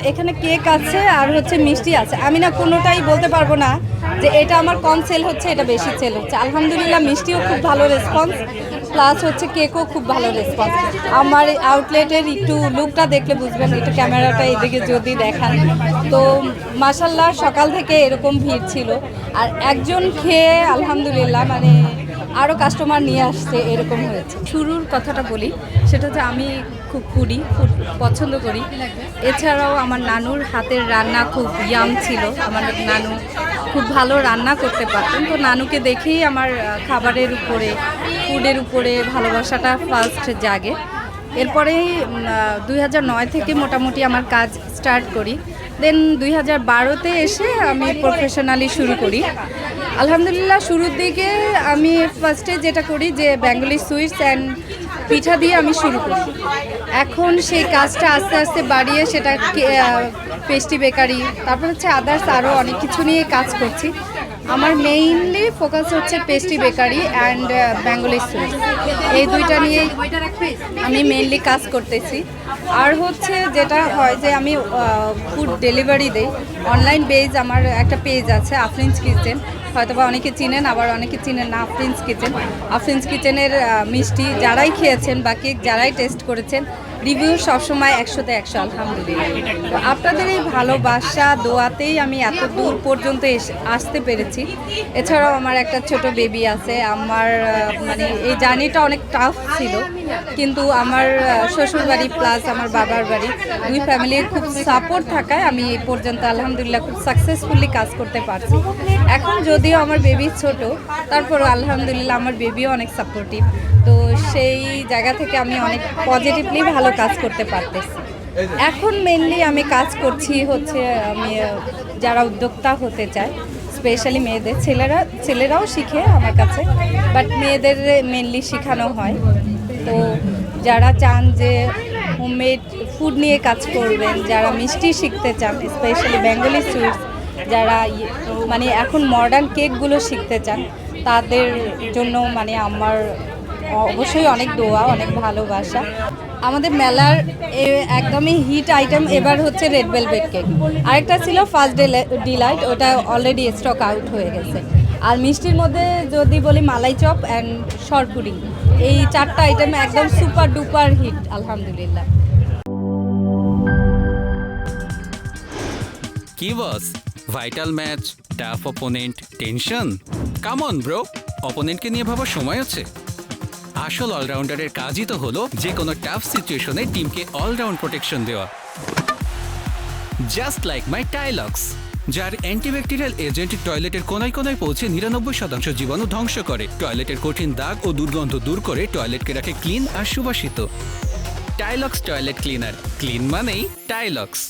এখানে কেক আছে আর হচ্ছে মিষ্টি আছে। আমি না কোনোটাই বলতে পারবো না যে এটা আমার কম সেল হচ্ছে, এটা বেশি সেল হচ্ছে। আলহামদুলিল্লাহ মিষ্টিও খুব ভালো রেসপন্স, প্লাস হচ্ছে কেকও খুব ভালো রেসপন্স। আমার আউটলেটের একটু লুকটা দেখলে বুঝবেন, একটু ক্যামেরাটা এদিকে যদি দেখান তো মাশাল্লাহ সকাল থেকে এরকম ভিড় ছিল। আর একজন খেয়ে আলহামদুলিল্লাহ মানে আরও কাস্টমার নিয়ে আসছে, এরকম হয়েছে। শুরুর কথাটা বলি, সেটা হচ্ছে আমি খুব ফুড পছন্দ করি। এছাড়াও আমার নানুর হাতের রান্না খুব ইয়াম ছিল। আমার নানু খুব ভালো রান্না করতে পারতেন, তো নানুকে দেখেই আমার খাবারের উপরে, ফুডের উপরে ভালোবাসাটা ফার্স্ট জাগে। এরপরেই 2009 থেকে মোটামুটি আমার কাজ স্টার্ট করি। দেন 2012-তে এসে আমি প্রফেশনালি শুরু করি। আলহামদুলিল্লাহ শুরুর দিকে আমি ফার্স্টে যেটা করি যে বেঙ্গলি সুইটস অ্যান্ড পিঠা দিয়ে আমি শুরু করি। এখন সেই কাজটা আস্তে আস্তে বাড়িয়ে সেটা পেস্ট্রি বেকারি, তারপর হচ্ছে আদার্স আরও অনেক কিছু নিয়ে কাজ করছি। আমার মেইনলি ফোকাস হচ্ছে pastry bakery and Bengali sweets, এই দুইটা নিয়েই আমি মেইনলি কাজ করতেছি। আর হচ্ছে যেটা হয় যে আমি ফুড ডেলিভারি দিই অনলাইন বেজ। আমার একটা পেজ আছে আফরিন্স কিচেন, হয়তোবা অনেকে চিনেন, আবার অনেকে চিনেন না। আফরিন্স কিচেন, আফরিন্স কিচেনের মিষ্টি যারাই খেয়েছেন বা কেক যারাই টেস্ট করেছেন, রিভিউ সবসময় 100-তে 100 আলহামদুলিল্লাহ। তো আপনাদের এই ভালোবাসা দোয়াতেই আমি এত দূর পর্যন্ত আসতে পেরেছি। এছাড়াও আমার একটা ছোট বেবি আছে। আমার মানে এই জার্নিটা অনেক টাফ ছিল, কিন্তু আমার শ্বশুরবাড়ি প্লাস আমার বাবার বাড়ি দুই ফ্যামিলির খুব সাপোর্ট থাকায় আমি এই পর্যন্ত আলহামদুলিল্লাহ খুব সাকসেসফুলি কাজ করতে পারছি। এখন যদিও আমার বেবি ছোট, তারপরও আলহামদুলিল্লাহ আমার বেবিও অনেক সাপোর্টিভ। তো সেই জায়গা থেকে আমি অনেক পজিটিভলি ভালো কাজ করতে পারতেছি। এখন মেনলি আমি কাজ করছি হচ্ছে আমি যারা উদ্যোক্তা হতে চায়, স্পেশালি মেয়েদের, ছেলেরাও শিখে আমার কাছে, বাট মেয়েদের মেনলি শেখানো হয়। তো যারা চান যে হোমমেড ফুড নিয়ে কাজ করবেন, যারা মিষ্টি শিখতে চান, স্পেশালি বেঙ্গলি সুইটস, যারা মানে এখন মডার্ন কেকগুলো শিখতে চান, তাদের জন্য মানে আমার অবশ্যই অনেক দোয়া, অনেক ভালোবাসা। আমাদের মেলার একদমই হিট আইটেম এবার হচ্ছে রেড ভেলভেট কেক। আরেকটা ছিল ফার্স্ট ডিলাইট, ওটা অলরেডি স্টক আউট হয়ে গেছে। আর মিষ্টির মধ্যে যদি বলি malai chop and short pudding, এই চারটা আইটেম একদম সুপার ডুপার হিট আলহামদুলিল্লাহ। কি boss, vital match, tough opponent, tension? Come on bro, অপোনেন্টকে নিয়ে ভাবার সময় আছে। আসল অলরাউন্ডারের কাজই তো হলো যে কোনো টাফ সিচুয়েশনে টিমকে অলরাউন্ড প্রোটেকশন দেওয়া। জাস্ট লাইক মাই টাইলক্স, যার অ্যান্টিব্যাকটেরিয়াল এজেন্ট টয়লেটের কোনায় কোনায় পৌঁছে 99% জীবাণু ধ্বংস করে, টয়লেটের কঠিন দাগ ও দুর্গন্ধ দূর করে টয়লেটকে রাখে ক্লিন আর সুবাসিত। টাইলক্স টয়লেট ক্লিনার, ক্লিন মানেই টাইলক্স।